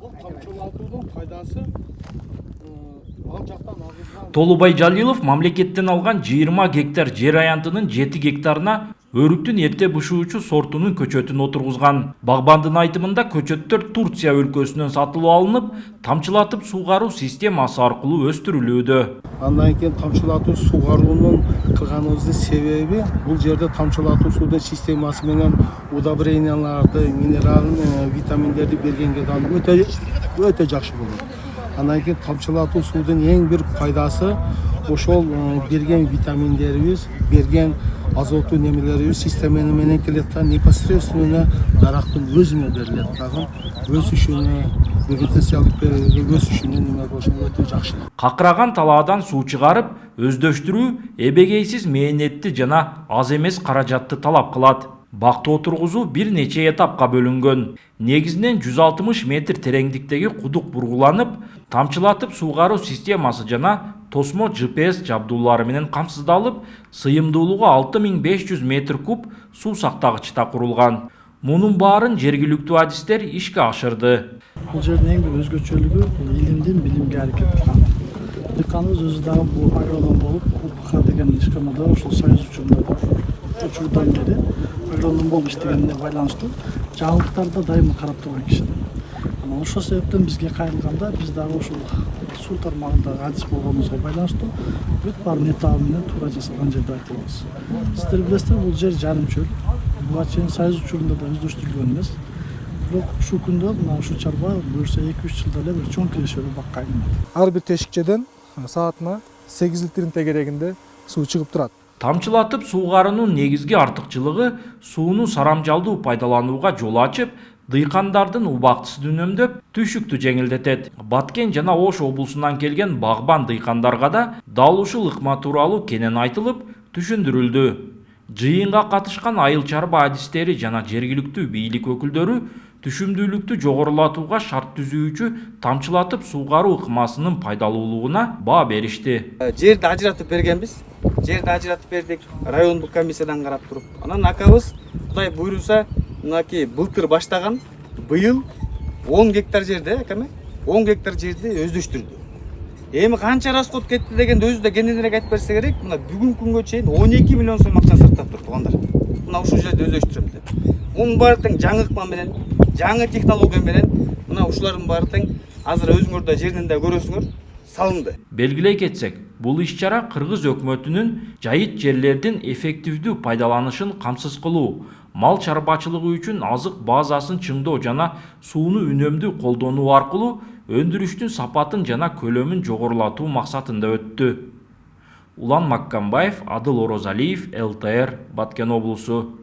Бул камчылатуудун пайдасы ал жактан агылган. Толубай Жалилов мамлекеттен алган 20 гектар жер аянтынын 7 гектарына өрүктүн эрте бышуучу сортунун көчөтүн отургузган. Багбандын айтымында көчөттөр Турция өлкөсүнөн сатылып алынып, тамчылатып суугаруу системасы аркылуу өстүрүлүүдө. Андан кийин тамчылатуу суугаруунун кылганыбыздын себеби бул жерде тамчылатуу суудун системасы менен удобренияларды, минерал, витаминдерди бергенге өтө жакшы болот. Андан кийин тамчылатуу суудун эң бир пайдасы ошол берген витаминдерибиз, берген азоттуу немелерибиз система менен келет да непосредственно дарактын өзүнө берилет дагы өсүшүнө, вегетациялык өсүшүнө неме болушу өтө жакшы. Какыраган талаадан суу чыгарып, өздөштүрүү эбегейсиз мээнетти жана аз эмес каражатты талап кылат. Бакты отургузуу бир нече этапка бөлүнгөн. Негизинен 160 метр тереңдиктеги кудук бургуланып, тамчылатып суугаруу системасы жана тосмо GPS жабдуулары менен камсыздалып, сыйымдуулугу 6500 метр куб суу сактагычта курулган. Мунун баарын жергиликтүү адистер ишке ашырды. Бул жердин эң бир өзгөчөлүгү бул илимдин билимге аракет кылган. Дыйканыбыз өзү дагы бул агроном болуп, УПХ деген ишканада ошол союз учурундан бери агроном болуп иштегенине байланыштуу жаңылыктарды дайыма карап турган киши. Ошол себептен бизге кайрылганда биз дагы ушул суу тармагындагы адис болгонубузга байланыштуу бүт баарын этабы менен туура жасалган жерди айтабыз. Сиздер билесиздер, бул жер жарым чөл. Буга чейин союз учурунда да өздөштүрүлгөн эмес. Бирок ушул күндө мына ушул чарба буюрса 2-3 жылда эле бир чоң кирешелүү бакка айланат. Ар бир тешикчеден саатына 8 литрдин тегерегинде суу чыгып турат. Тамчылатып суугаруунун негизги артыкчылыгы сууну сарамжалдуу пайдаланууга жол ачып, дыйкандардын убактысын үнөмдөп, түшүктү жеңилдетет. Баткен жана Ош облусунан келген багбан дыйкандарга да дал ушул ыкма тууралуу кенен айтылып, түшүндүрүлдү. Жыйынга катышкан айыл чарба адистери жана жергиликтүү бийлик өкүлдөрү түшүмдүүлүктү жогорулатууга шарт түзүүчү тамчылатып суугаруу ыкмасынын пайдалуулугуна баа беришти. Жерди ажыратып бергенбиз. Жерди ажыратып бердик. Райондук комиссиядан карап туруп. Анан акабыз Кудай буйруса, мынакей былтыр баштаган, быйыл 10 гектар жерде, акаме, 10 гектар жерди өздөштүрдү. Эми канча расход кетти дегенди өзү да кененирээк айтып берсе керек. Мына бүгүнкү күнгө чейин 12 миллион сом акча сырттап тур туугандар. Мына ушул жерде өздөштүрөм деп. Мунун баары тең жаңы ыкма менен, жаңы технология менен, мына ушулардын баары тең азыр өзүңөр да жеринен да көрөсүңөр салынды. Белгилей кетсек, бул иш-чара Кыргыз өкмөтүнүн жайыт жерлердин эффективдүү пайдаланышын камсыз кылуу, мал чарбачылыгы үчүн азык базасын чыңдоо жана сууну үнөмдүү колдонуу аркылуу өндүрүштүн сапатын жана көлөмүн жогорулатуу максатында өттү. Улан Маккамбаев, Адыл Орозалиев, ЛТР, Баткен облусу.